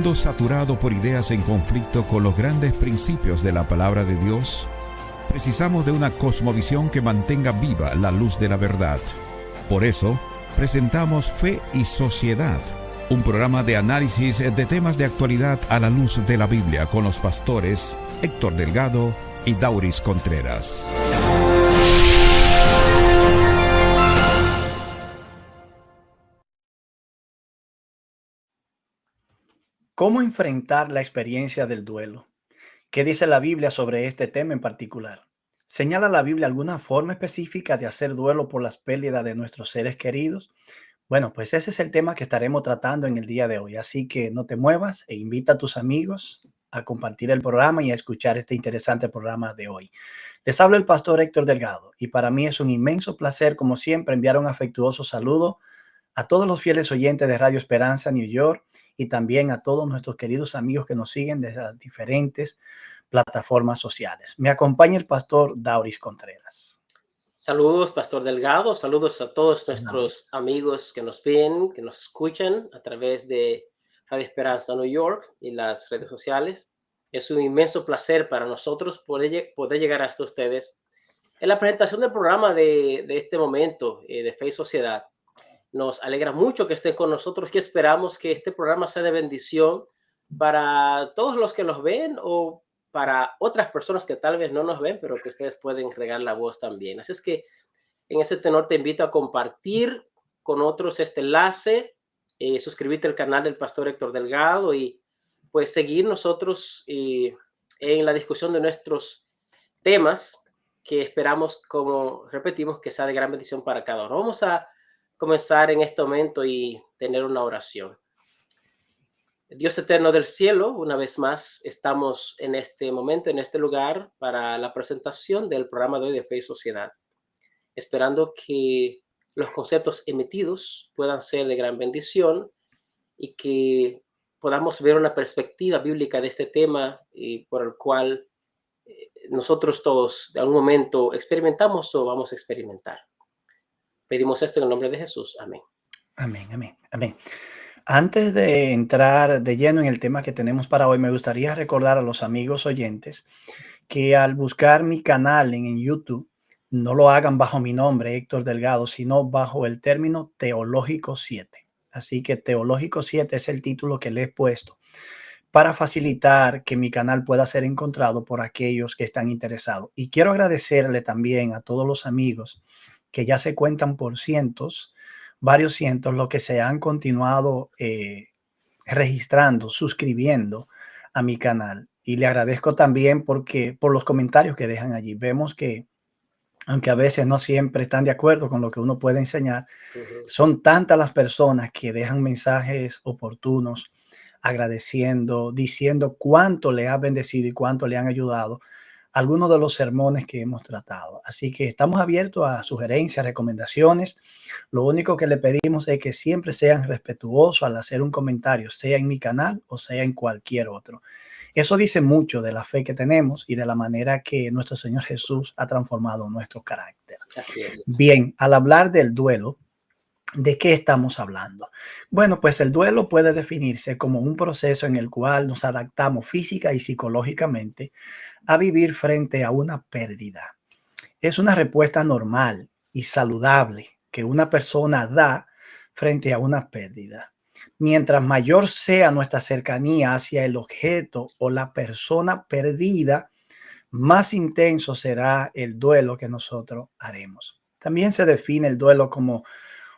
mundo saturado por ideas en conflicto con los grandes principios de la palabra de Dios, precisamos de una cosmovisión que mantenga viva la luz de la verdad. Por eso, presentamos Fe y Sociedad, un programa de análisis de temas de actualidad a la luz de la Biblia con los pastores Héctor Delgado y Dauris Contreras. ¿Cómo enfrentar la experiencia del duelo? ¿Qué dice la Biblia sobre este tema en particular? ¿Señala la Biblia alguna forma específica de hacer duelo por las pérdidas de nuestros seres queridos? Bueno, pues ese es el tema que estaremos tratando en el día de hoy, así que no te muevas e invita a tus amigos a compartir el programa y a escuchar este interesante programa de hoy. Les habla el pastor Héctor Delgado y para mí es un inmenso placer, como siempre, enviar un afectuoso saludo a todos los fieles oyentes de Radio Esperanza New York y también a todos nuestros queridos amigos que nos siguen desde las diferentes plataformas sociales. Me acompaña el pastor Dauris Contreras. Saludos, pastor Delgado. Saludos a todos nuestros amigos que nos ven, que nos escuchan a través de Radio Esperanza New York y las redes sociales. Es un inmenso placer para nosotros poder llegar hasta ustedes en la presentación del programa de este momento de Fe y Sociedad. Nos alegra mucho que estén con nosotros y esperamos que este programa sea de bendición para todos los que nos ven o para otras personas que tal vez no nos ven, pero que ustedes pueden regar la voz también. Así es que en ese tenor te invito a compartir con otros este enlace, suscribirte al canal del pastor Héctor Delgado y pues seguir nosotros en la discusión de nuestros temas que esperamos, como repetimos, que sea de gran bendición para cada uno. Vamos a comenzar en este momento y tener una oración. Dios eterno del cielo, una vez más estamos en este momento, en este lugar, para la presentación del programa de hoy de Fe y Sociedad, esperando que los conceptos emitidos puedan ser de gran bendición y que podamos ver una perspectiva bíblica de este tema por el cual nosotros todos de algún momento experimentamos o vamos a experimentar. Pedimos esto en el nombre de Jesús. Amén. Amén, amén, amén. Antes de entrar de lleno en el tema que tenemos para hoy, me gustaría recordar a los amigos oyentes que al buscar mi canal en YouTube, no lo hagan bajo mi nombre, Héctor Delgado, sino bajo el término Teológico 7. Así que Teológico 7 es el título que le he puesto para facilitar que mi canal pueda ser encontrado por aquellos que están interesados. Y quiero agradecerle también a todos los amigos que ya se cuentan por cientos, varios cientos, los que se han continuado registrando, suscribiendo a mi canal. Y le agradezco también por los comentarios que dejan allí. Vemos que, aunque a veces no siempre están de acuerdo con lo que uno puede enseñar, son tantas las personas que dejan mensajes oportunos, agradeciendo, diciendo cuánto le ha bendecido y cuánto le han ayudado algunos de los sermones que hemos tratado. Así que estamos abiertos a sugerencias, recomendaciones. Lo único que le pedimos es que siempre sean respetuosos al hacer un comentario, sea en mi canal o sea en cualquier otro. Eso dice mucho de la fe que tenemos y de la manera que nuestro Señor Jesús ha transformado nuestro carácter. Así es. Bien, al hablar del duelo, ¿de qué estamos hablando? Bueno, pues el duelo puede definirse como un proceso en el cual nos adaptamos física y psicológicamente a vivir frente a una pérdida. Es una respuesta normal y saludable que una persona da frente a una pérdida. Mientras mayor sea nuestra cercanía hacia el objeto o la persona perdida, más intenso será el duelo que nosotros haremos. También se define el duelo como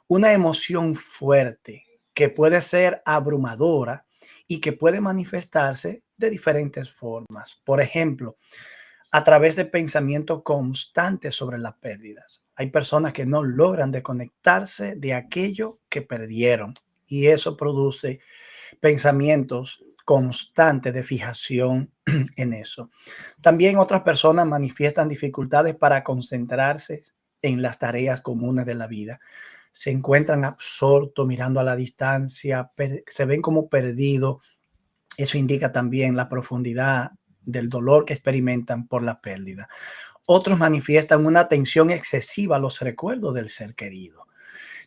una emoción fuerte que puede ser abrumadora y que puede manifestarse de diferentes formas. Por ejemplo, a través de pensamientos constantes sobre las pérdidas. Hay personas que no logran desconectarse de aquello que perdieron y eso produce pensamientos constantes de fijación en eso. También otras personas manifiestan dificultades para concentrarse en las tareas comunes de la vida. Se encuentran absortos mirando a la distancia, se ven como perdidos. Eso indica también la profundidad del dolor que experimentan por la pérdida. Otros manifiestan una atención excesiva a los recuerdos del ser querido.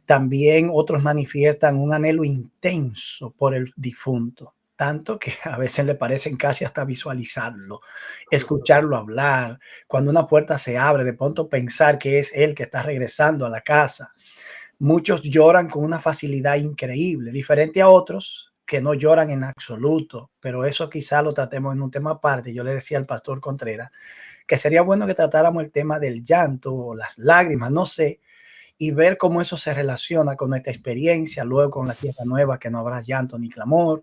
También otros manifiestan un anhelo intenso por el difunto. tanto que a veces le parecen casi hasta visualizarlo, escucharlo hablar, cuando una puerta se abre, de pronto pensar que es él que está regresando a la casa. Muchos lloran con una facilidad increíble, diferente a otros que no lloran en absoluto, pero eso quizá lo tratemos en un tema aparte. Yo le decía al pastor Contreras que sería bueno que tratáramos el tema del llanto o las lágrimas, no sé, y ver cómo eso se relaciona con nuestra experiencia, luego con la tierra nueva, que no habrá llanto ni clamor,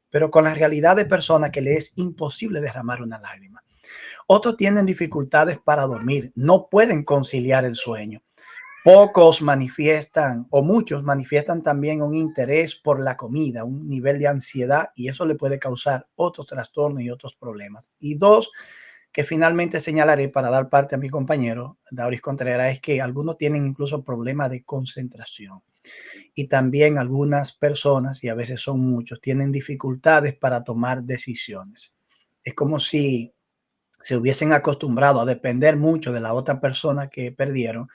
pero con la realidad de personas que le es imposible derramar una lágrima. Otros tienen dificultades para dormir, no pueden conciliar el sueño. Pocos manifiestan o muchos manifiestan también un interés por la comida, un nivel de ansiedad, y eso le puede causar otros trastornos y otros problemas. Y dos, que finalmente señalaré para dar parte a mi compañero, Dauris Contreras, es que algunos tienen incluso problemas de concentración. Y también algunas personas, y a veces son muchos, tienen dificultades para tomar decisiones. Es como si se hubiesen acostumbrado a depender mucho de la otra persona que perdieron,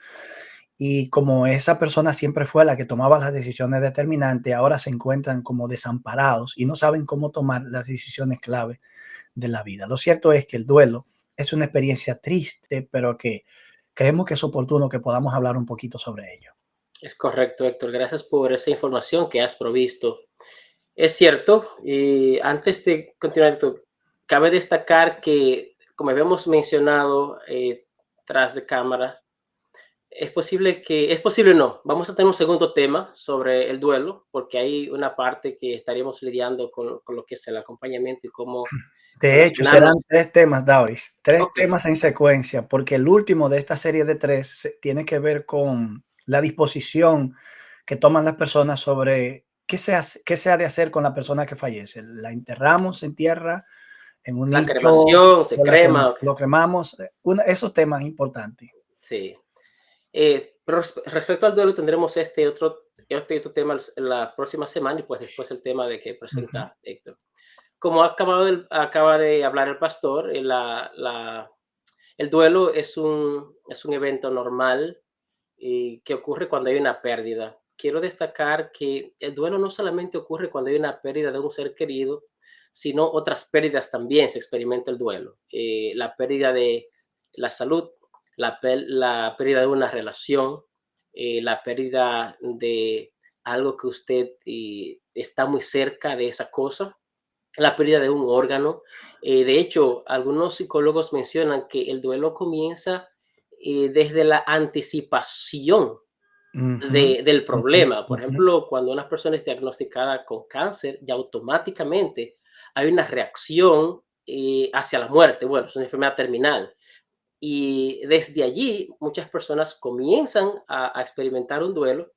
y como esa persona siempre fue la que tomaba las decisiones determinantes, ahora se encuentran como desamparados y no saben cómo tomar las decisiones clave de la vida. Lo cierto es que el duelo es una experiencia triste, pero que creemos que es oportuno que podamos hablar un poquito sobre ello. Es correcto, Héctor. Gracias por esa información que has provisto. Es cierto, y antes de continuar, Héctor, cabe destacar que, como habíamos mencionado tras de cámara, es posible no, vamos a tener un segundo tema sobre el duelo, porque hay una parte que estaríamos lidiando con lo que es el acompañamiento y cómo De hecho, serán relacionarnos. 3 temas, Dauris, 3 temas Ok, en secuencia, porque el último de esta serie de 3 tiene que ver con la disposición que toman las personas sobre qué se ha de hacer con la persona que fallece. ¿La enterramos, se entierra en un la nicho cremación, se o crema, ok, lo cremamos? Esos temas importantes. sí. Pero respecto al duelo tendremos este otro tema la próxima semana y pues después el tema de que Ujú. presenta Héctor. Como acaba de hablar el pastor, el duelo es un evento normal que ocurre cuando hay una pérdida. Quiero destacar que el duelo no solamente ocurre cuando hay una pérdida de un ser querido, sino otras pérdidas también se experimenta el duelo. La pérdida de la salud, la pérdida de una relación, la pérdida de algo que usted está muy cerca de esa cosa, la pérdida de un órgano. De hecho, algunos psicólogos mencionan que el duelo comienza desde la anticipación Ujú, del ujú, problema. Por ujú. ejemplo, cuando una persona es diagnosticada con cáncer, ya automáticamente hay una reacción hacia la muerte. Bueno, es una enfermedad terminal. Y desde allí muchas personas comienzan a experimentar un duelo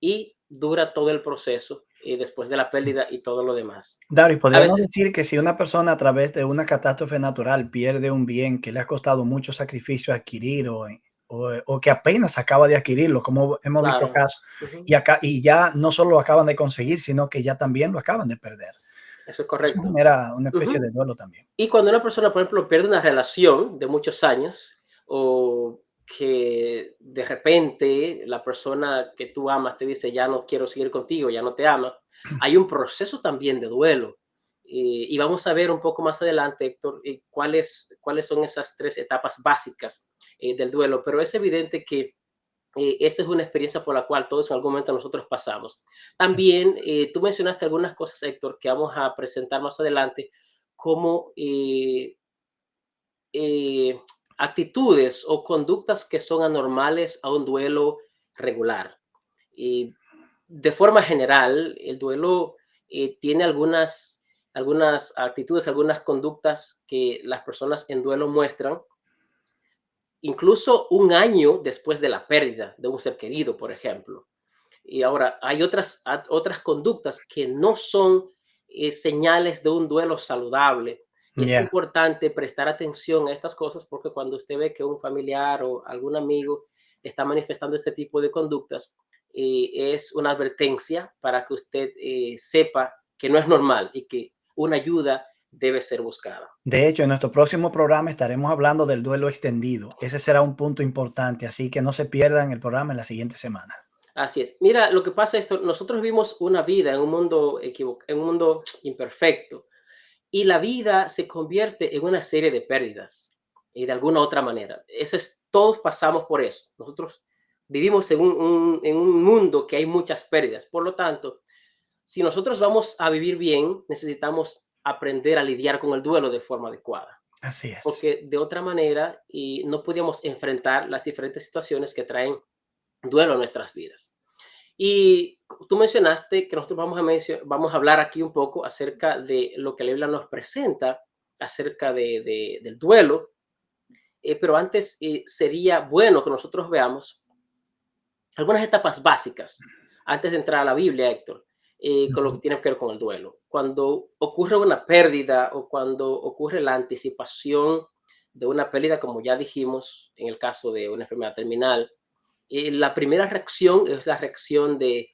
y dura todo el proceso después de la pérdida y todo lo demás. Dari, A podríamos veces, decir que si una persona a través de una catástrofe natural pierde un bien que le ha costado mucho sacrificio adquirir o que apenas acaba de adquirirlo, como hemos visto claro, casos, ujú, y ya no solo lo acaban de conseguir, sino que ya también lo acaban de perder. eso es Eso correcto. genera una especie Ujú. de duelo también. Y cuando una persona, por ejemplo, pierde una relación de muchos años o que de repente la persona que tú amas te dice, ya no quiero seguir contigo, ya no te ama, hay un proceso también de duelo. Y vamos a ver un poco más adelante, Héctor, cuáles son esas 3 etapas básicas del duelo. Pero es evidente que esta es una experiencia por la cual todos en algún momento nosotros pasamos. También tú mencionaste algunas cosas, Héctor, que vamos a presentar más adelante, como eh, actitudes o conductas que son anormales a un duelo regular. Y de forma general, el duelo tiene algunas actitudes, algunas conductas que las personas en duelo muestran incluso un año después de la pérdida de un ser querido, por ejemplo. Y ahora, hay otras conductas que no son señales de un duelo saludable. Y es Ya. importante prestar atención a estas cosas porque cuando usted ve que un familiar o algún amigo está manifestando este tipo de conductas, es una advertencia para que usted sepa que no es normal y que una ayuda debe ser buscada. De hecho, en nuestro próximo programa estaremos hablando del duelo extendido. Ese será un punto importante, así que no se pierdan el programa en la siguiente semana. Así es. Mira, lo que pasa es esto, nosotros vivimos una vida en un mundo en un mundo imperfecto, y la vida se convierte en una serie de pérdidas, y de alguna otra manera. Eso es, todos pasamos por eso. Nosotros vivimos en un mundo que hay muchas pérdidas. Por lo tanto, si nosotros vamos a vivir bien, necesitamos aprender a lidiar con el duelo de forma adecuada, Así es. porque de otra manera y no podíamos enfrentar las diferentes situaciones que traen duelo a nuestras vidas. Y tú mencionaste que nosotros vamos a hablar aquí un poco acerca de lo que la Biblia nos presenta acerca del duelo, pero antes sería bueno que nosotros veamos algunas etapas básicas antes de entrar a la Biblia, Héctor, con lo que Ujú. tiene que ver con el duelo. Cuando ocurre una pérdida o cuando ocurre la anticipación de una pérdida, como ya dijimos, en el caso de una enfermedad terminal, la primera reacción es la reacción de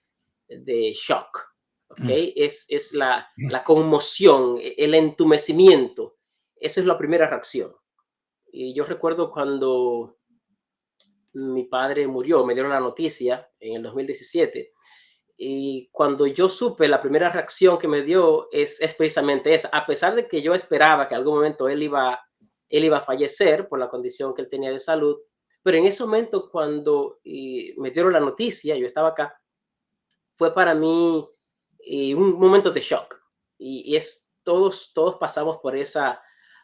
shock, ¿ok? Mm. Es la conmoción, el entumecimiento. Esa es la primera reacción. Y yo recuerdo cuando mi padre murió, me dieron la noticia en el 2017. Y cuando yo supe, la primera reacción que me dio es precisamente esa. A pesar de que yo esperaba que en algún momento él iba a fallecer por la condición que él tenía de salud, pero en ese momento cuando me dieron la noticia, yo estaba acá, fue para mí un momento de shock. Y es, todos pasamos por esa,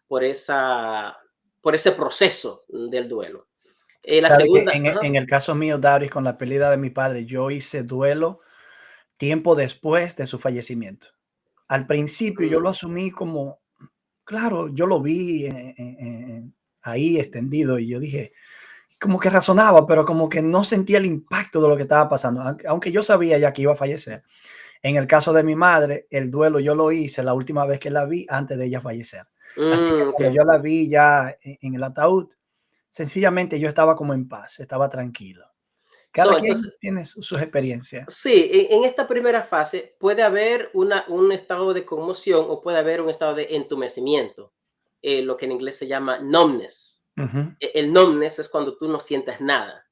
por ese proceso del duelo. La Sabe que segunda, ajá. en el caso mío, Daris, con la pérdida de mi padre, yo hice duelo tiempo después de su fallecimiento. Al principio yo lo Mm, asumí como, claro, yo lo vi ahí extendido y yo dije, como que razonaba, pero como que no sentía el impacto de lo que estaba pasando, aunque yo sabía ya que iba a fallecer. En el caso de mi madre, el duelo yo lo hice la última vez que la vi antes de ella fallecer. Así que ok. cuando yo la vi ya en el ataúd, sencillamente yo estaba como en paz, estaba tranquilo. Cada quien Entonces, tiene sus experiencias. sí, en esta primera fase puede haber un estado de conmoción o puede haber un estado de entumecimiento, lo que en inglés se llama numbness. Ujú, El numbness es cuando tú no sientes nada.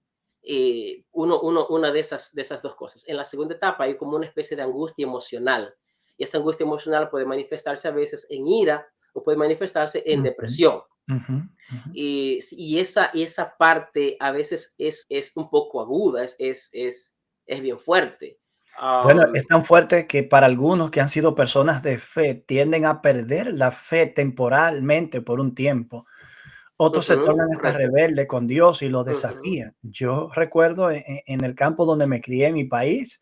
Una de esas dos cosas. En la segunda etapa hay como una especie de angustia emocional. Y esa angustia emocional puede manifestarse a veces en ira o puede manifestarse en ujú, depresión. ujú, ujú. Y esa parte a veces es un poco aguda, es bien fuerte. Bueno, Am, es tan fuerte que para algunos que han sido personas de fe tienden a perder la fe temporalmente por un tiempo. Otros se Ujú, tornan hasta correcto. rebeldes con Dios y lo Ujú, desafían. Yo recuerdo en el campo donde me crié en mi país,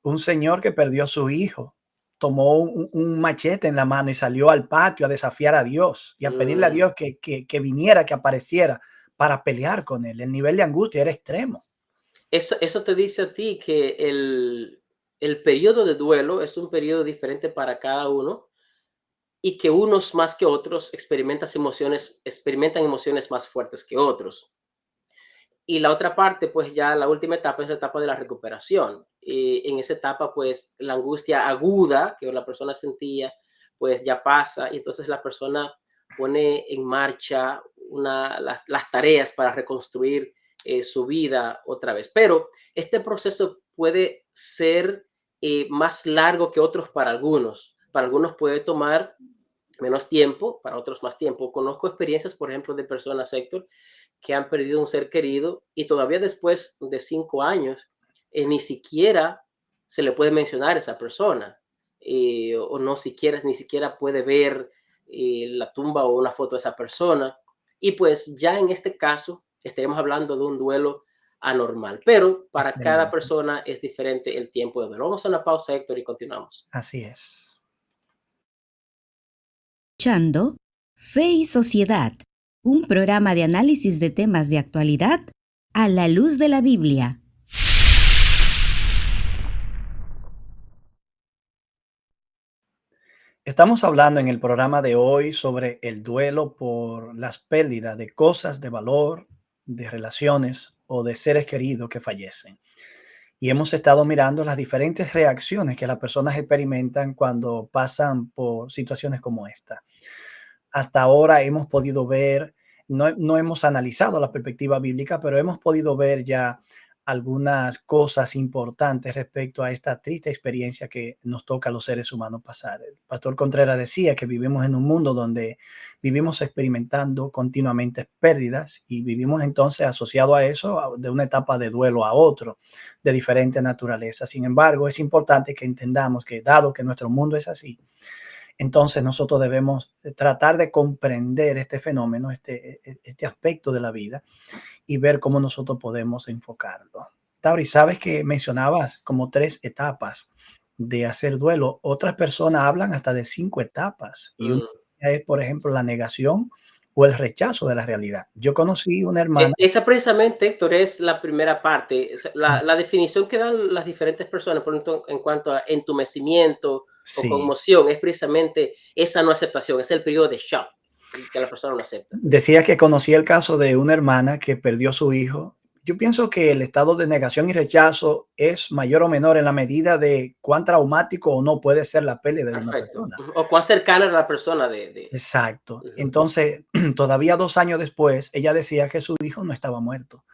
un señor que perdió a su hijo, tomó un machete en la mano y salió al patio a desafiar a Dios y a pedirle a mm. Dios que viniera, que apareciera para pelear con él. El nivel de angustia era extremo. Eso te dice a ti que el periodo de duelo es un periodo diferente para cada uno y que unos más que otros experimentan emociones más fuertes que otros. Y la otra parte, pues ya la última etapa es la etapa de la recuperación. Y en esa etapa, pues la angustia aguda que la persona sentía, pues ya pasa y entonces la persona pone en marcha las tareas para reconstruir su vida otra vez. Pero este proceso puede ser más largo que otros para algunos. Para algunos puede tomar menos tiempo, para otros más tiempo. Conozco experiencias, por ejemplo, de personas, Héctor, que han perdido un ser querido y todavía después de 5 años ni siquiera se le puede mencionar a esa persona o no siquiera, ni siquiera puede ver la tumba o una foto de esa persona. Y pues ya en este caso estaríamos hablando de un duelo anormal, pero para cada Extremo. persona es diferente el tiempo de duelo. Vamos a una pausa, Héctor, y continuamos. Así es. Escuchando Fe y Sociedad, un programa de análisis de temas de actualidad a la luz de la Biblia. Estamos hablando en el programa de hoy sobre el duelo por las pérdidas de cosas de valor, de relaciones o de seres queridos que fallecen. Y hemos estado mirando las diferentes reacciones que las personas experimentan cuando pasan por situaciones como esta. Hasta ahora hemos podido ver, no hemos analizado la perspectiva bíblica, pero hemos podido ver ya algunas cosas importantes respecto a esta triste experiencia que nos toca a los seres humanos pasar. El pastor Contreras decía que vivimos en un mundo donde vivimos experimentando continuamente pérdidas y vivimos entonces asociado a eso de una etapa de duelo a otro, de diferente naturaleza. Sin embargo, es importante que entendamos que dado que nuestro mundo es así, entonces nosotros debemos tratar de comprender este fenómeno, este aspecto de la vida y ver cómo nosotros podemos enfocarlo. Tauri, sabes que mencionabas como 3 etapas de hacer duelo. Otras personas hablan hasta de 5 etapas y una Mm. es, por ejemplo, la negación o el rechazo de la realidad. Yo conocí una hermana. Esa precisamente, Héctor, es la primera parte. La definición que dan las diferentes personas por ejemplo, en cuanto a entumecimiento o Sí, conmoción es precisamente esa no aceptación, es el periodo de shock que la persona no acepta. decía que conocí el caso de una hermana que perdió a su hijo. Yo pienso que el estado de negación y rechazo es mayor o menor en la medida de cuán traumático o no puede ser la pérdida de una Perfecto. persona. O cuán cercana era la persona Exacto. Ujú, Entonces, todavía 2 años después, ella decía que su hijo no estaba muerto,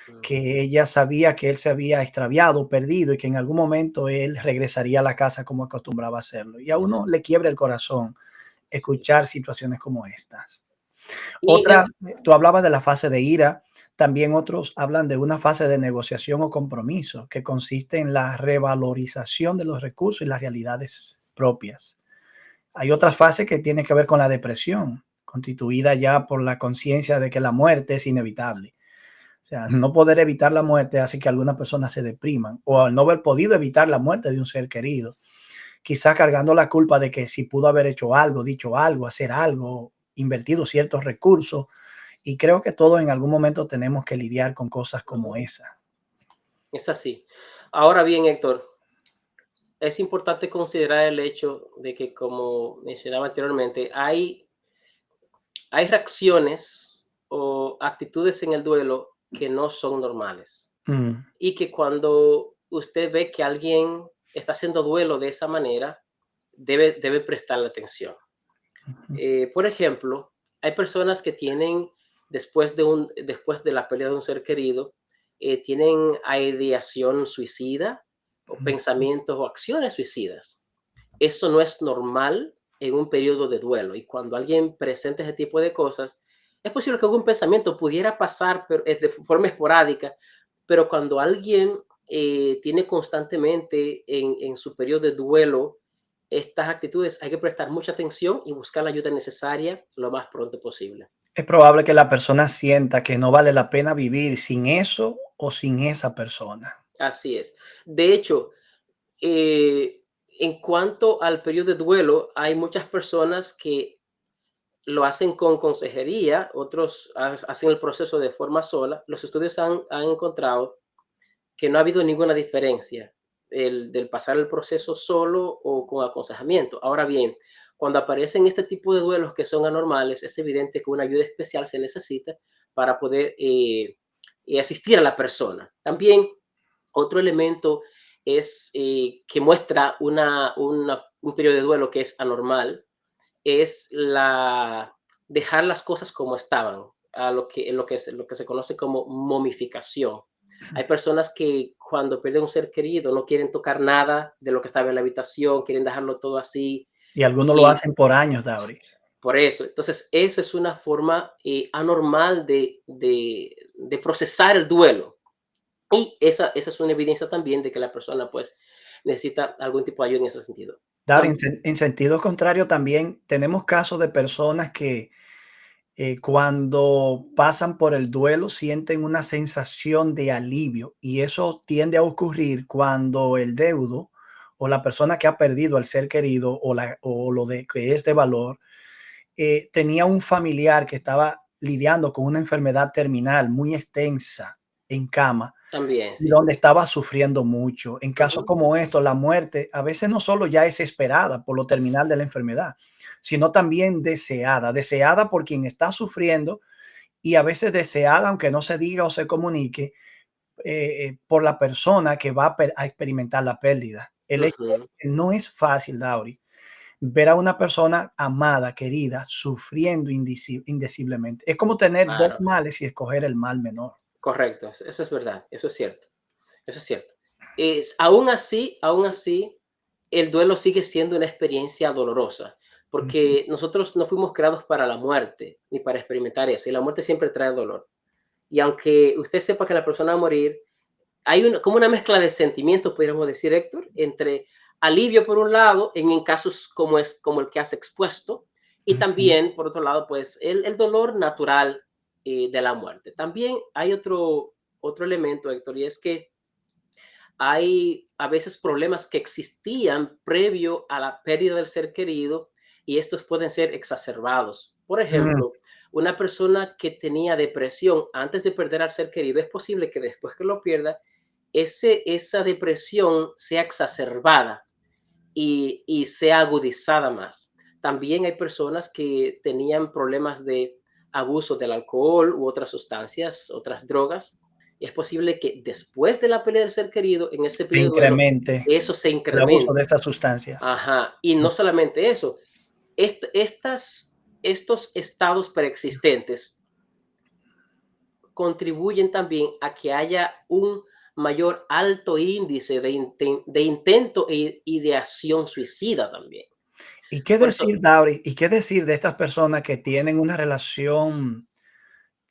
ujú. que ella sabía que él se había extraviado, perdido y que en algún momento él regresaría a la casa como acostumbraba a hacerlo. Y a uno le quiebra el corazón Sí. escuchar situaciones como estas. Y Otra, tú hablabas de la fase de ira, también otros hablan de una fase de negociación o compromiso que consiste en la revalorización de los recursos y las realidades propias. Hay otra fase que tiene que ver con la depresión, constituida ya por la conciencia de que la muerte es inevitable. O sea, no poder evitar la muerte hace que algunas personas se depriman o al no haber podido evitar la muerte de un ser querido, quizás cargando la culpa de que si pudo haber hecho algo, dicho algo, hacer algo, invertido ciertos recursos. Y creo que todos en algún momento tenemos que lidiar con cosas como ujú, esa. es así. Ahora bien, Héctor, es importante considerar el hecho de que, como mencionaba anteriormente, hay reacciones o actitudes en el duelo que no son normales. Mm, Y que cuando usted ve que alguien está haciendo duelo de esa manera, debe prestarle atención. ujú, Por ejemplo, hay personas que tienen, después de la pérdida de un ser querido, tienen ideación suicida o ujú. pensamientos o acciones suicidas. Eso no es normal en un periodo de duelo. Y cuando alguien presenta ese tipo de cosas, es posible que algún pensamiento pudiera pasar pero, de forma esporádica, pero cuando alguien tiene constantemente en su periodo de duelo estas actitudes, hay que prestar mucha atención y buscar la ayuda necesaria lo más pronto posible. Es probable que la persona sienta que no vale la pena vivir sin eso o sin esa persona. Así es. De hecho, eh, en cuanto al periodo de duelo, hay muchas personas que lo hacen con consejería, otros hacen el proceso de forma sola. Los estudios han encontrado que no ha habido ninguna diferencia del pasar el proceso solo o con aconsejamiento. Ahora bien, cuando aparecen este tipo de duelos que son anormales, es evidente que una ayuda especial se necesita para poder asistir a la persona. También otro elemento es que muestra un periodo de duelo que es anormal, es dejar las cosas como estaban, lo que se conoce como momificación. Hay personas que cuando pierden un ser querido no quieren tocar nada de lo que estaba en la habitación, quieren dejarlo todo así. Y algunos lo Y hacen por años, Dauris. por eso, entonces, esa es una forma anormal de procesar el duelo. Y esa es una evidencia también de que la persona pues necesita algún tipo de ayuda en ese sentido. Dar en sentido contrario, también tenemos casos de personas que cuando pasan por el duelo sienten una sensación de alivio y eso tiende a ocurrir cuando el deudo o la persona que ha perdido al ser querido o lo de que es de valor tenía un familiar que estaba lidiando con una enfermedad terminal muy extensa en cama También, y sí. donde estaba sufriendo mucho. En casos Ujú. como estos, la muerte a veces no solo ya es esperada por lo terminal de la enfermedad, sino también deseada, deseada por quien está sufriendo y a veces deseada, aunque no se diga o se comunique, por la persona que va a experimentar la pérdida. El hecho es Ujú. que no es fácil, Dauri, ver a una persona amada, querida, sufriendo indeciblemente. Es como tener dos Claro. males y escoger el mal menor. Correcto, eso es verdad, eso es cierto. eso es cierto. Aún así, el duelo sigue siendo una experiencia dolorosa, Ujú, porque nosotros no fuimos creados para la muerte, ni para experimentar eso, y la muerte siempre trae dolor. Y aunque usted sepa que la persona va a morir, hay como una mezcla de sentimientos, podríamos decir, Héctor, entre alivio por un lado, en casos como el que has expuesto, y ujú. también, por otro lado, pues el dolor natural de la muerte. También hay otro elemento, Héctor, y es que hay a veces problemas que existían previo a la pérdida del ser querido y estos pueden ser exacerbados. Por Mm, ejemplo, una persona que tenía depresión antes de perder al ser querido, es posible que después que lo pierda, esa depresión sea exacerbada y sea agudizada más. También hay personas que tenían problemas de abuso del alcohol u otras sustancias, otras drogas. Es posible que después de la pelea del ser querido, en ese se periodo de duelo, incremente eso se el abuso de incremente. estas sustancias. Ajá. Y no solamente eso, estos estados preexistentes contribuyen también a que haya un mayor alto índice de intento e ideación suicida también. ¿Y qué Por eso, decir, Dauri? ¿Y qué decir de estas personas que tienen una relación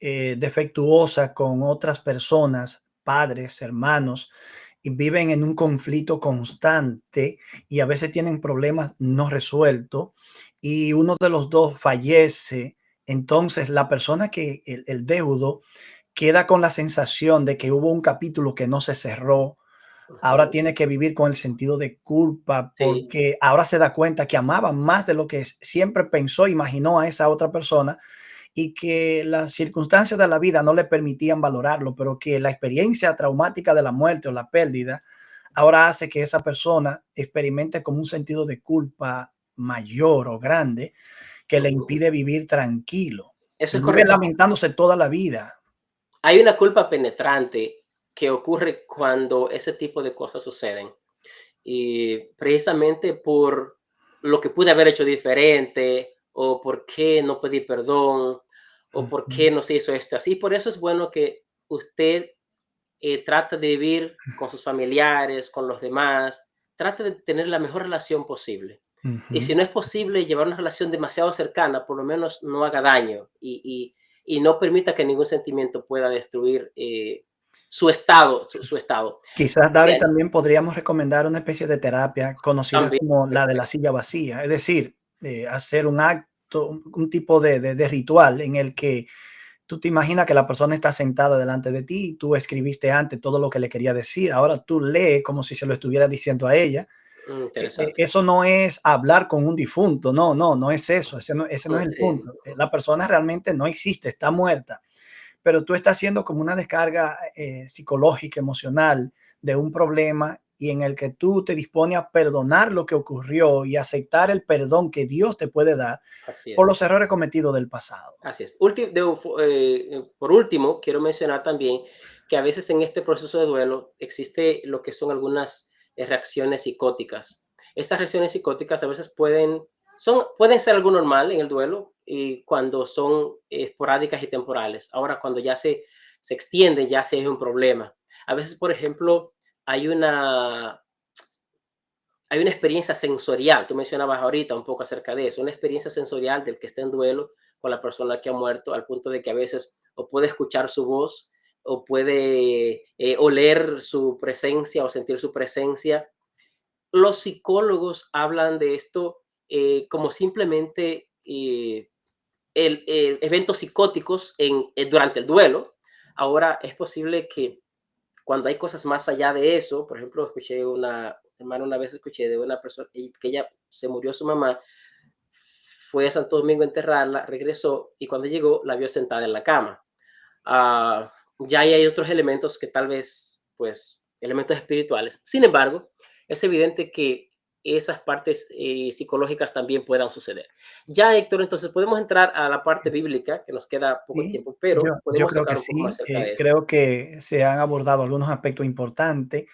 defectuosa con otras personas, padres, hermanos, y viven en un conflicto constante y a veces tienen problemas no resueltos y uno de los dos fallece? Entonces la persona que el deudo queda con la sensación de que hubo un capítulo que no se cerró. Ahora ujú, tiene que vivir con el sentido de culpa sí, porque ahora se da cuenta que amaba más de lo que siempre pensó, imaginó a esa otra persona, y que las circunstancias de la vida no le permitían valorarlo, pero que la experiencia traumática de la muerte o la pérdida ahora hace que esa persona experimente como un sentido de culpa mayor o grande que le ujú. impide vivir tranquilo Eso y es vive correcto. lamentándose toda la vida. Hay una culpa penetrante que ocurre cuando ese tipo de cosas suceden. Y precisamente por lo que pude haber hecho diferente, o por qué no pedí perdón, o por Ujú. qué no se hizo esto así. Por eso es bueno que usted trate de vivir con sus familiares, con los demás, trate de tener la mejor relación posible. Y Ujú. si no es posible llevar una relación demasiado cercana, por lo menos no haga daño y no permita que ningún sentimiento pueda destruir su estado. Quizás, Dari, Bien, también podríamos recomendar una especie de terapia conocida también, como la de la perfecto. silla vacía, es decir, hacer un acto, un tipo de ritual en el que tú te imaginas que la persona está sentada delante de ti y tú escribiste antes todo lo que le quería decir. Ahora tú lees como si se lo estuviera diciendo a ella. Interesante. Eso no es hablar con un difunto, no, no, no es eso, ese no es el Sí, punto. La persona realmente no existe, está muerta, pero tú estás haciendo como una descarga psicológica, emocional de un problema y en el que tú te dispones a perdonar lo que ocurrió y aceptar el perdón que Dios te puede dar así por los es. errores cometidos del pasado. Así es. Por último, quiero mencionar también que a veces en este proceso de duelo existe lo que son algunas reacciones psicóticas. Estas reacciones psicóticas a veces pueden ser algo normal en el duelo y cuando son esporádicas y temporales. Ahora, cuando se extienden, ya se es un problema. A veces, por ejemplo, hay una, hay una experiencia sensorial, tú mencionabas ahorita un poco acerca de eso, una experiencia sensorial del que está en duelo con la persona que ha muerto, al punto de que a veces o puede escuchar su voz o puede oler su presencia o sentir su presencia. Los psicólogos hablan de esto como simplemente eventos psicóticos durante el duelo. Ahora es posible que cuando hay cosas más allá de eso, por ejemplo, una vez escuché de una persona que ella se murió su mamá, fue a Santo Domingo a enterrarla, regresó y cuando llegó la vio sentada en la cama. Ya ahí hay otros elementos que tal vez, pues, elementos espirituales. Sin embargo, es evidente que esas partes psicológicas también puedan suceder. Ya, Héctor, entonces podemos entrar a la parte bíblica, que nos queda poco Sí, tiempo, pero yo podemos creo que tocar un poco más sí. acerca de esto. Creo que se han abordado algunos aspectos importantes.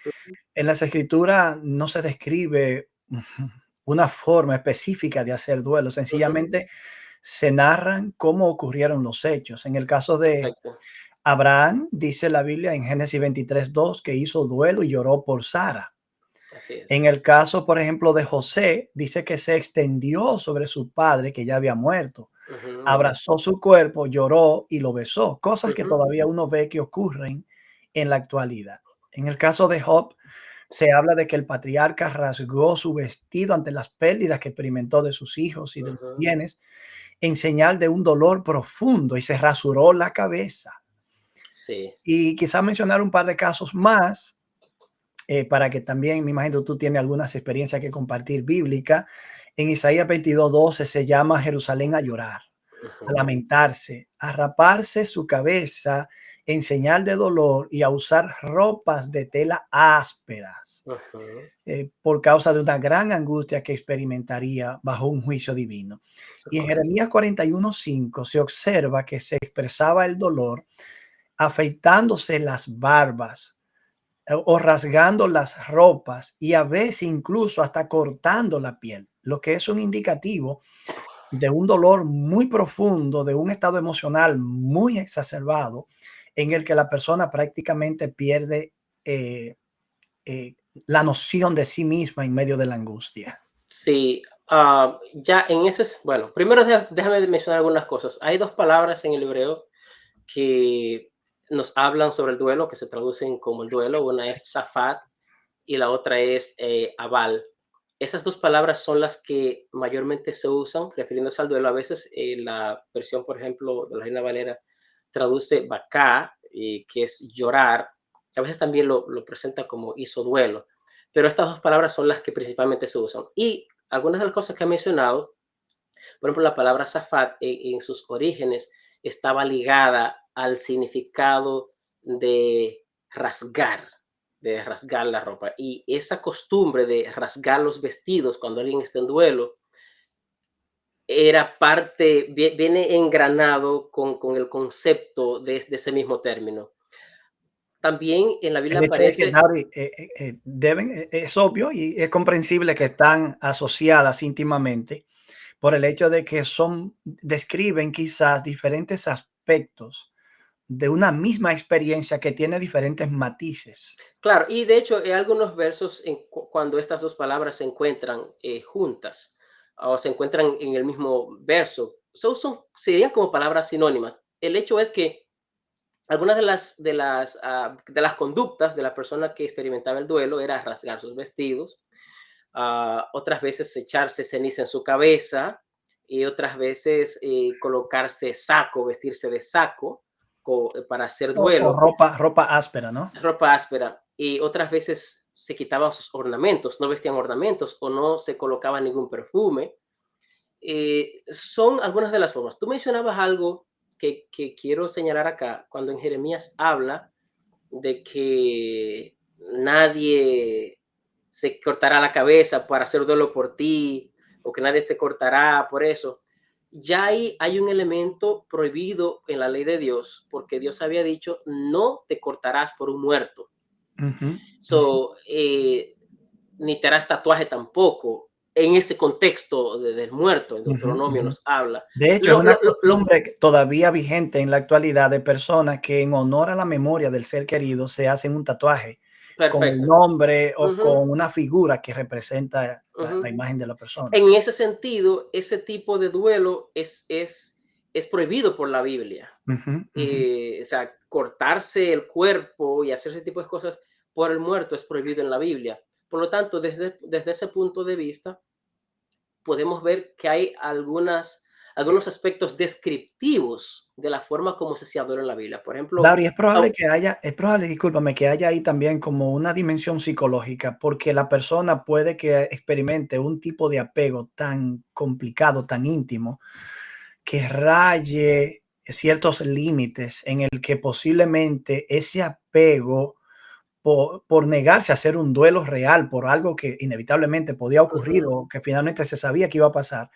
En las escrituras no se describe una forma específica de hacer duelo, Ujú, sencillamente se narran cómo ocurrieron los hechos. En el caso de correcto. Abraham, dice la Biblia en Génesis 23:2, que hizo duelo y lloró por Sara. Así En es. el caso, por ejemplo, de José, dice que se extendió sobre su padre que ya había muerto. Ujú, Abrazó su cuerpo, lloró y lo besó, cosas que ujú, todavía uno ve que ocurren en la actualidad. En el caso de Job, se habla de que el patriarca rasgó su vestido ante las pérdidas que experimentó de sus hijos y de los ujú. bienes, en señal de un dolor profundo, y se rasuró la cabeza. Sí. Y quizás mencionar un par de casos más, para que también, me imagino, tú tienes algunas experiencias que compartir bíblica. En Isaías 22:12 se llama a Jerusalén a llorar, a Ujú, lamentarse, a raparse su cabeza en señal de dolor y a usar ropas de tela ásperas, ujú. por causa de una gran angustia que experimentaría bajo un juicio divino. Eso es Y en correcto. Jeremías 41:5 se observa que se expresaba el dolor afeitándose las barbas, o rasgando las ropas, y a veces incluso hasta cortando la piel, lo que es un indicativo de un dolor muy profundo, de un estado emocional muy exacerbado, en el que la persona prácticamente pierde eh, eh, la noción de sí misma en medio de la angustia. Sí, ya en ese, bueno, primero déjame mencionar algunas cosas. Hay dos palabras en el hebreo que nos hablan sobre el duelo, que se traducen como el duelo. Una es zafat y la otra es abal. Esas dos palabras son las que mayormente se usan refiriéndose al duelo. A veces la versión, por ejemplo, de la Reina Valera traduce bacá, que es llorar. A veces también lo presenta como hizo duelo. Pero estas dos palabras son las que principalmente se usan. Y algunas de las cosas que ha mencionado, por ejemplo, la palabra zafat en sus orígenes estaba ligada al significado de rasgar, de rasgar la ropa. Y esa costumbre de rasgar los vestidos cuando alguien está en duelo era parte, viene engranado con el concepto de ese mismo término. También en la Biblia El hecho es que, aparece, David, es obvio y es comprensible que están asociadas íntimamente por el hecho de que describen quizás diferentes aspectos de una misma experiencia que tiene diferentes matices. claro, y de hecho hay algunos versos cuando estas dos palabras se encuentran juntas o se encuentran en el mismo verso, serían como palabras sinónimas. El hecho es que algunas de las conductas de la persona que experimentaba el duelo era rasgar sus vestidos, otras veces echarse ceniza en su cabeza y otras veces colocarse saco, vestirse de saco para hacer O duelo, ropa áspera, ¿no? ropa áspera, y otras veces se quitaban sus ornamentos, no vestían ornamentos o no se colocaba ningún perfume. Son algunas de las formas. Tú mencionabas algo que quiero señalar acá, cuando en Jeremías habla de que nadie se cortará la cabeza para hacer duelo por ti, o que nadie se cortará por eso. Ya hay un elemento prohibido en la ley de Dios, porque Dios había dicho, no te cortarás por un muerto. Ujú, ujú. So, ni te harás tatuaje tampoco. En ese contexto del muerto, en Ujú, Deuteronomio ujú. nos habla. De hecho, es Lo, una lo, lo, lo- costumbre todavía vigente en la actualidad de personas que en honor a la memoria del ser querido se hacen un tatuaje con el Perfecto. nombre o Ujú, con una figura que representa la ujú. imagen de la persona. En ese sentido, ese tipo de duelo es prohibido por la Biblia. Ujú, ujú. O sea, cortarse el cuerpo y hacer ese tipo de cosas por el muerto es prohibido en la Biblia. Por lo tanto, desde ese punto de vista, podemos ver que hay algunos aspectos descriptivos de la forma como se hacía duelo en la Biblia. Por ejemplo, Claro, y es probable, discúlpame, que haya ahí también como una dimensión psicológica, porque la persona puede que experimente un tipo de apego tan complicado, tan íntimo, que raye ciertos límites en el que posiblemente ese apego, por negarse a hacer un duelo real por algo que inevitablemente podía ocurrir ujú, o que finalmente se sabía que iba a pasar,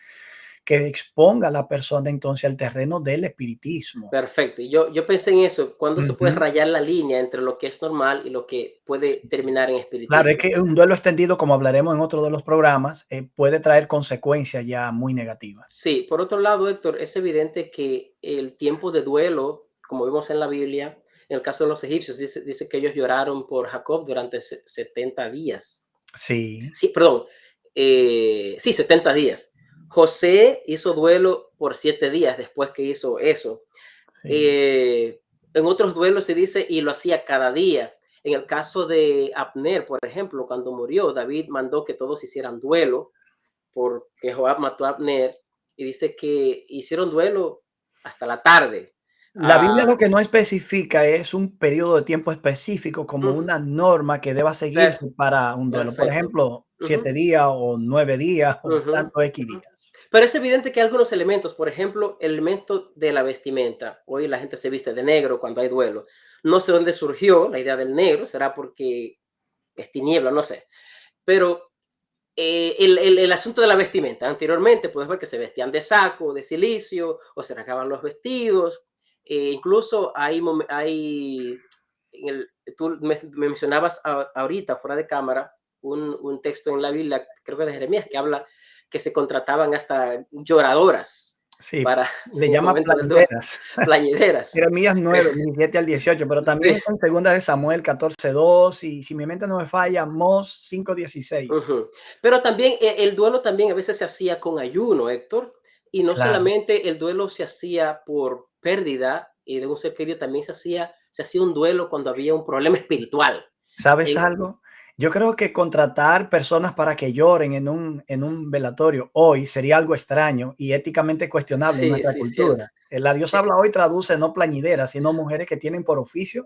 que exponga a la persona entonces al terreno del espiritismo. perfecto. Y yo pensé en eso, cuando se puede Ujú. rayar la línea entre lo que es normal y lo que puede terminar en Claro, es espiritismo. que un duelo extendido, como hablaremos en otro de los programas, puede traer consecuencias ya muy negativas. Sí, por otro lado, Héctor, es evidente que el tiempo de duelo, como vemos en la Biblia, En el caso de los egipcios, dice que ellos lloraron por Jacob durante 70 días. Sí, Sí, perdón. Sí, 70 días. José hizo duelo por 7 días después que hizo eso. sí. En otros duelos se dice y lo hacía cada día. En el caso de Abner, por ejemplo, cuando murió, David mandó que todos hicieran duelo porque Joab mató a Abner y dice que hicieron duelo hasta la tarde. La Biblia Ah, lo que no especifica es un periodo de tiempo específico como mm, una norma que deba per- seguirse para un duelo. Por perfecto. ejemplo, Ujú, 7 días o 9 días o ujú, tanto X ujú. días. Pero es evidente que algunos elementos, por ejemplo, el elemento de la vestimenta. Hoy la gente se viste de negro cuando hay duelo. No sé dónde surgió la idea del negro, será porque es tiniebla, no sé. Pero el asunto de la vestimenta, anteriormente puedes ver que se vestían de saco, de silicio, o se rasgaban los vestidos. Incluso en el, tú me mencionabas ahorita, fuera de cámara, un texto en la Biblia, creo que de Jeremías, que habla que se contrataban hasta lloradoras Sí, para le en el llama momento del duelo, plañideras. plañideras. Jeremías 9, 17 al 18, pero también Sí. está en segunda de Samuel 14:2 y si mi mente no me falla, Amós 5:16. Ujú. Pero también el duelo también a veces se hacía con ayuno, Héctor, y no Claro. solamente el duelo se hacía por pérdida de un ser querido, también se hacía un duelo cuando había un problema espiritual. ¿Sabes En algo? Yo creo que contratar personas para que lloren en un velatorio hoy sería algo extraño y éticamente cuestionable en Sí, nuestra sí, cierto. cultura. La Dios habla hoy traduce no plañideras, sino mujeres que tienen por oficio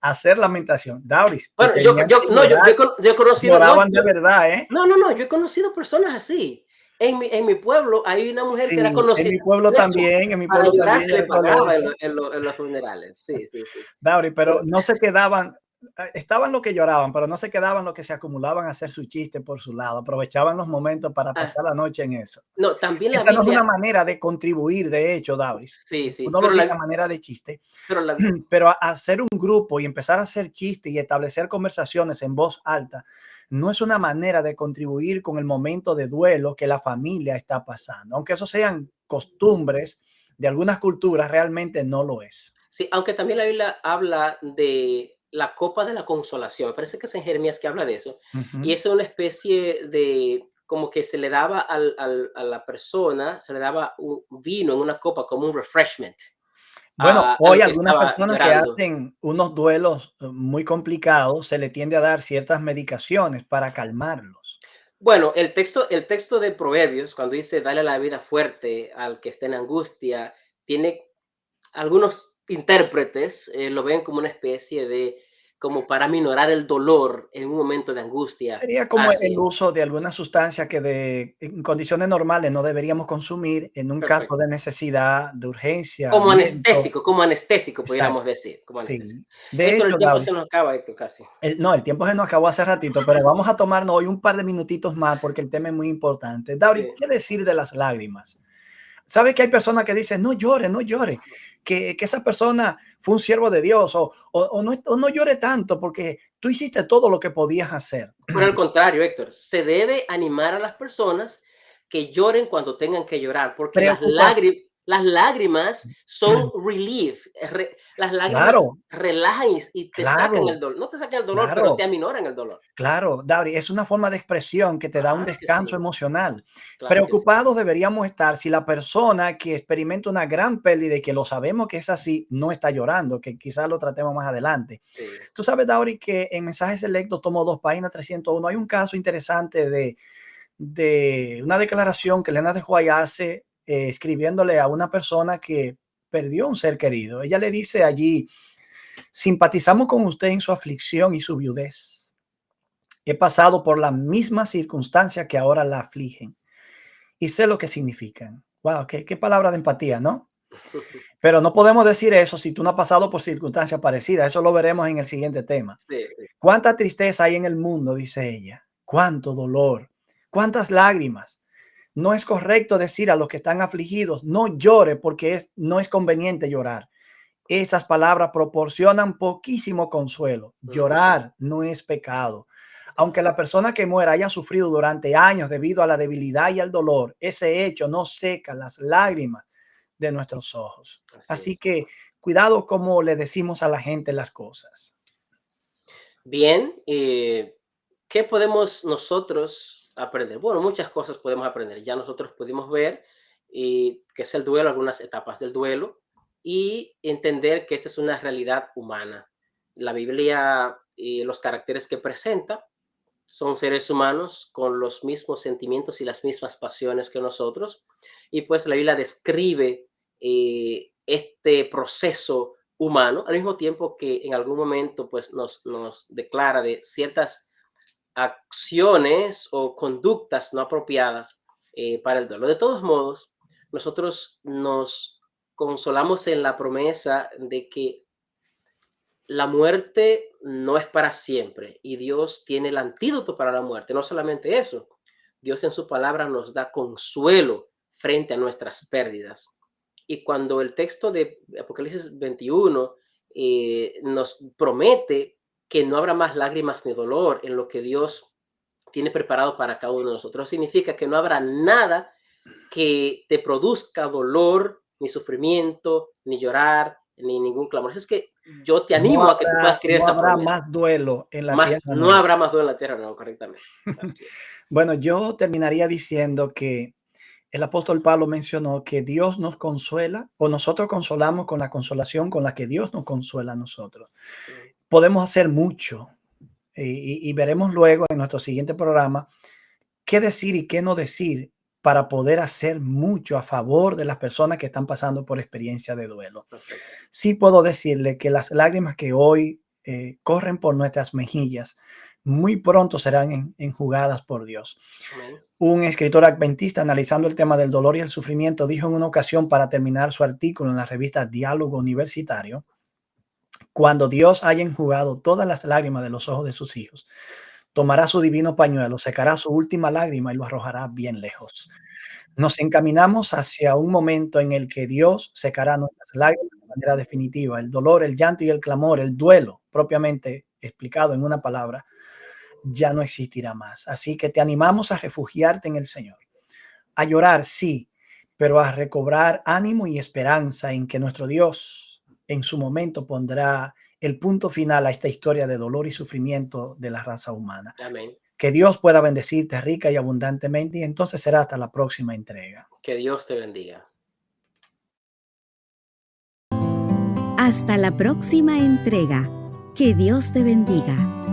hacer lamentación. Dauris, y Bueno, yo tenían yo que no, llorar, yo he conocido no, lloraban de verdad, ¿eh? no, yo he conocido personas así. En mi pueblo hay una mujer que era Sí, conocida, eso, en mi para pueblo llorar también se le era pagaba colegio. en los funerales. Sí, sí, sí. Dauri, pero Pero no se quedaban, estaban los que lloraban, pero no se quedaban los que se acumulaban a hacer su chiste por su lado, aprovechaban los momentos para ah, pasar la noche en eso. no, también la Esa no es una Biblia manera de contribuir, de hecho, Dauris. sí, sí, Uno lo dice a manera de chiste, pero la pero hacer un grupo y empezar a hacer chistes y establecer conversaciones en voz alta no es una manera de contribuir con el momento de duelo que la familia está pasando. Aunque eso sean costumbres de algunas culturas, realmente no lo es. sí, aunque también la Biblia habla de la copa de la consolación, me parece que es en Jeremías que habla de eso, y Ujú. es una especie de, como que se le daba a la persona, se le daba un vino en una copa como un refreshment Bueno, a hoy lo que algunas estaba personas que llorando. hacen unos duelos muy complicados, se le tiende a dar ciertas medicaciones para calmarlos. Bueno, el texto de Proverbios, cuando dice, dale la vida fuerte al que esté en angustia, tiene algunos intérpretes lo ven como una especie de, como para minorar el dolor en un momento de angustia. Sería como el Así, uso de alguna sustancia que en condiciones normales no deberíamos consumir en un caso perfecto. de necesidad, de urgencia, médico. Como anestésico, Exacto, pudiéramos decir, como anestésico. sí. De Héctor, hecho, el tiempo se Dauris, nos acaba, Héctor, casi. no, el tiempo se nos acabó hace ratito, pero vamos a tomarnos hoy un par de minutitos más porque el tema es muy importante. Dauris, Sí. ¿qué decir de las lágrimas? ¿Sabe que hay personas que dicen, no llore, no llore, que esa persona fue un siervo de Dios o no llore tanto porque tú hiciste todo lo que podías hacer? Por el contrario, Héctor, se debe animar a las personas que lloren cuando tengan que llorar, porque Preocupación. las lágrimas son relief. Las lágrimas Claro, relajan y te sacan el claro, dolor. No te sacan el dolor, pero te claro. aminoran el dolor. Claro, Dauri, es una forma de expresión que te da un Claro que descanso sí, emocional. claro que sí. Preocupados deberíamos estar si la persona que experimenta una gran pérdida y que lo sabemos que es así, no está llorando, que quizás lo tratemos más adelante. Sí. Tú sabes, Dauri, que en Mensajes Selectos, tomo 2, página 301, hay un caso interesante de una declaración que Elena de White hace escribiéndole a una persona que perdió un ser querido. Ella le dice allí, simpatizamos con usted en su aflicción y su viudez. He pasado por la misma circunstancia que ahora la afligen y sé lo que significan. Wow, qué palabra de empatía, ¿no? Pero no podemos decir eso si tú no has pasado por circunstancias parecidas. Eso lo veremos en el siguiente tema. Sí, sí. Cuánta tristeza hay en el mundo, dice ella. Cuánto dolor. Cuántas lágrimas. No es correcto decir a los que están afligidos, no llore porque no es conveniente llorar. Esas palabras proporcionan poquísimo consuelo. Ujú, Llorar no es pecado. Aunque la persona que muera haya sufrido durante años debido a la debilidad y al dolor, ese hecho no seca las lágrimas de nuestros ojos. así Así es. que cuidado cómo le decimos a la gente las cosas. Bien, ¿qué podemos nosotros aprender? Bueno, muchas cosas podemos aprender. Ya nosotros pudimos ver qué es el duelo, algunas etapas del duelo y entender que esta es una realidad humana. La Biblia y los caracteres que presenta son seres humanos con los mismos sentimientos y las mismas pasiones que nosotros. Y pues la Biblia describe este proceso humano, al mismo tiempo que en algún momento pues nos declara de ciertas acciones o conductas no apropiadas para el duelo. De todos modos, nosotros nos consolamos en la promesa de que la muerte no es para siempre y Dios tiene el antídoto para la muerte. No solamente eso, Dios en su palabra nos da consuelo frente a nuestras pérdidas. Y cuando el texto de Apocalipsis 21 nos promete que no habrá más lágrimas ni dolor en lo que Dios tiene preparado para cada uno de nosotros, significa que no habrá nada que te produzca dolor, ni sufrimiento, ni llorar, ni ningún clamor. Es que yo te animo a que tú puedas creer No esa habrá promesa. más duelo en la tierra No nueva. habrá más duelo en la tierra, no, correctamente. Así es. Bueno, yo terminaría diciendo que el apóstol Pablo mencionó que Dios nos consuela o nosotros consolamos con la consolación con la que Dios nos consuela a nosotros. Podemos hacer mucho y veremos luego en nuestro siguiente programa qué decir y qué no decir para poder hacer mucho a favor de las personas que están pasando por experiencia de duelo. Perfecto. Sí puedo decirle que las lágrimas que hoy corren por nuestras mejillas muy pronto serán enjugadas por Dios. Amén. Un escritor adventista analizando el tema del dolor y el sufrimiento dijo en una ocasión para terminar su artículo en la revista Diálogo Universitario: cuando Dios haya enjugado todas las lágrimas de los ojos de sus hijos, tomará su divino pañuelo, secará su última lágrima y lo arrojará bien lejos. Nos encaminamos hacia un momento en el que Dios secará nuestras lágrimas de manera definitiva. El dolor, el llanto y el clamor, el duelo, propiamente explicado en una palabra, ya no existirá más. Así que te animamos a refugiarte en el Señor, a llorar, sí, pero a recobrar ánimo y esperanza en que nuestro Dios en su momento pondrá el punto final a esta historia de dolor y sufrimiento de la raza humana. Amén. Que Dios pueda bendecirte rica y abundantemente, y entonces será hasta la próxima entrega. Que Dios te bendiga. Hasta la próxima entrega. Que Dios te bendiga.